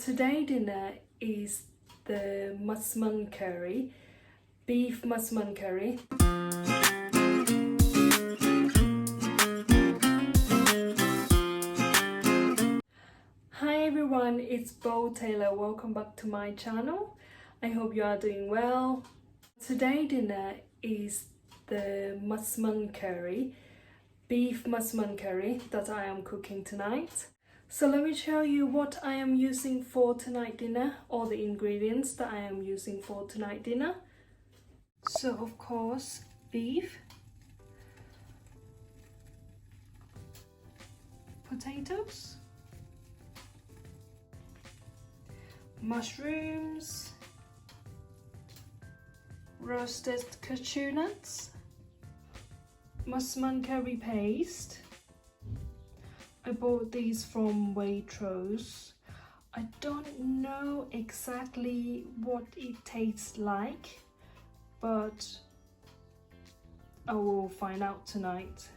Today dinner is the Massaman curry, beef Massaman curry. Hi everyone, it's Bo Taylor. Welcome back to my channel. I hope you are doing well. Today dinner is the Massaman curry, beef Massaman curry that I am cooking tonight. So let me show you what I am using for tonight dinner, all the ingredients that I am using for tonight dinner. So of course, beef, potatoes, mushrooms, roasted cashew nuts, Massaman curry paste. I bought these from Waitrose. I don't know exactly what it tastes like, but I will find out tonight.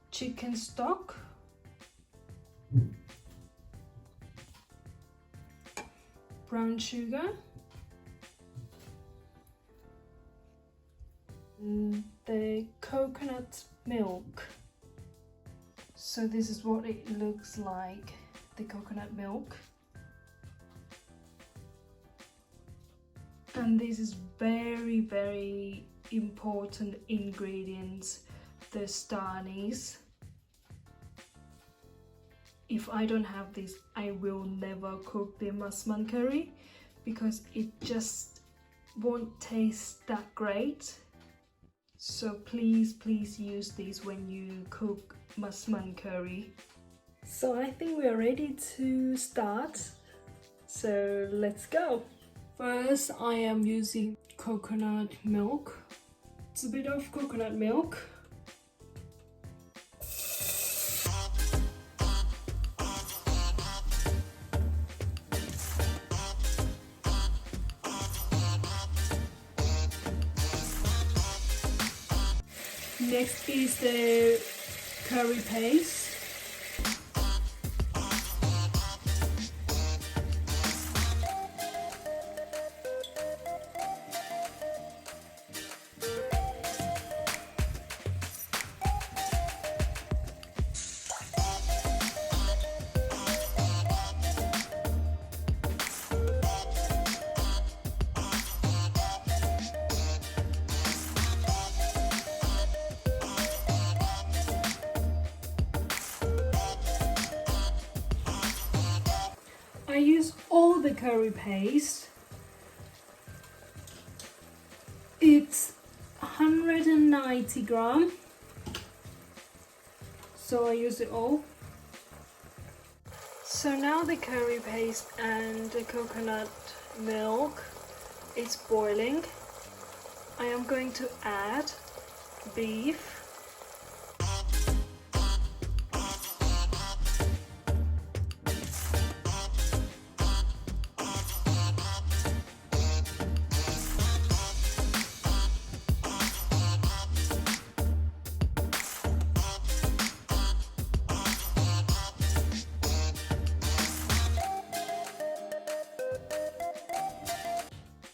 Chicken stock, brown sugar, the coconut milk. So this is what it looks like, the coconut milk. And this is very important ingredients, the anise. If I don't have this, I will never cook the Massaman curry because it just won't taste that great. So please use these when you cook Massaman curry. So I think we are ready to start. So let's go. First, I am using coconut milk. It's a bit of coconut milk. Next is the curry paste. I use all the curry paste. It's 190 grams, so I use it all. So now the curry paste and the coconut milk is boiling. I am going to add beef.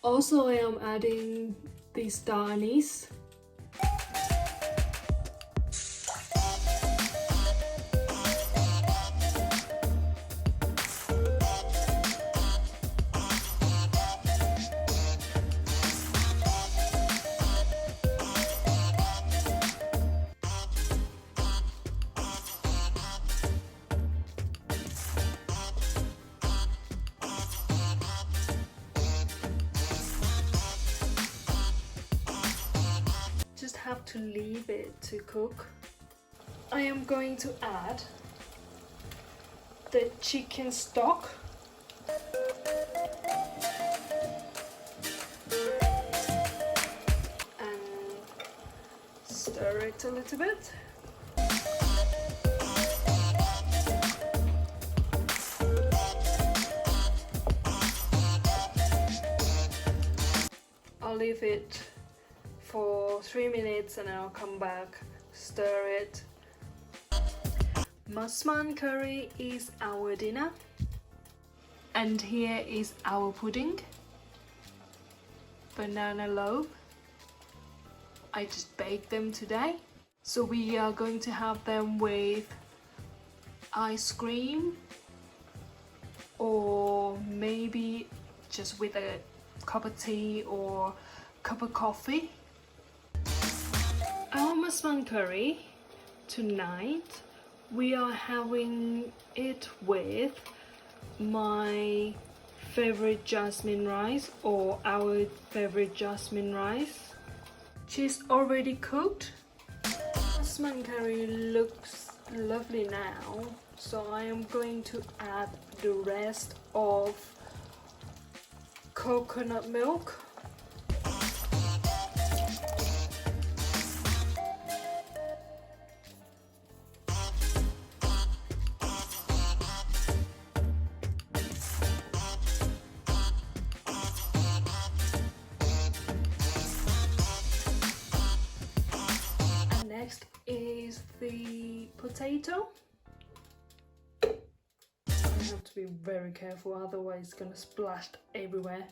Also, I am adding this anise. Just have to leave it to cook. I am going to add the chicken stock. And stir it a little bit. I'll leave it for 3 minutes and I'll come back, stir it. Massaman curry is our dinner, and here is our pudding, banana loaf. I just baked them today, so we are going to have them with ice cream, or maybe just with a cup of tea or cup of coffee. Our Massaman curry tonight, we are having it with my favorite jasmine rice, or our favorite jasmine rice. She's already cooked. Massaman curry looks lovely now, so I am going to add the rest of coconut milk. And next is the potato. I have to be very careful, otherwise it's gonna splash everywhere.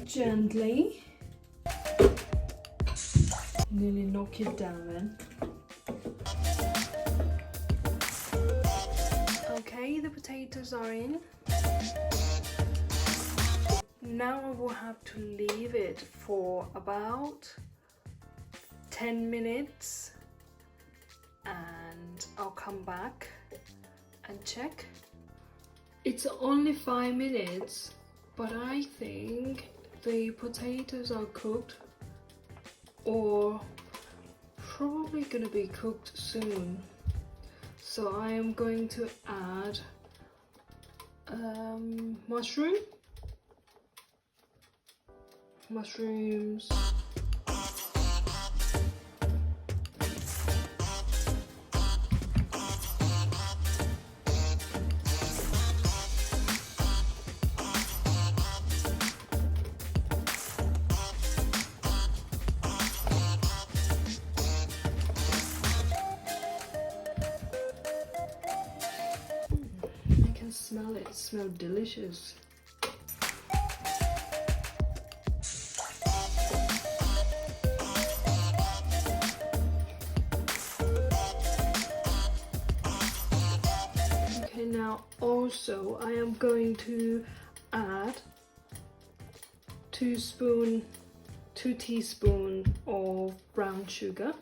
Gently. Nearly knock it down then. Okay, the potatoes are in. Now I will have to leave it for about 10 minutes. And I'll come back and check. It's only 5 minutes, but I think the potatoes are cooked, or probably gonna be cooked soon. So I am going to add mushrooms. I can smell it. It smells delicious. Okay, now also I am going to add 2 teaspoons of brown sugar.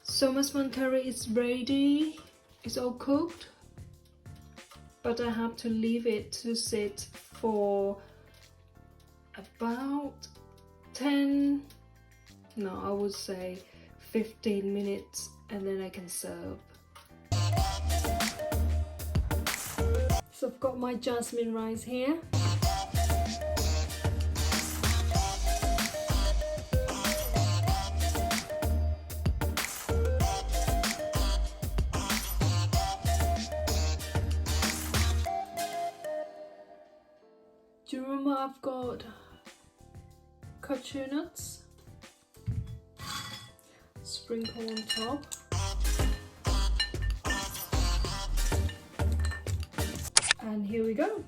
So Massaman curry is ready. It's all cooked, but I have to leave it to sit for about 10, no, I would say 15 minutes, and then I can serve. So I've got my jasmine rice here. Do you remember I've got cashew nuts? Sprinkle on top. And here we go.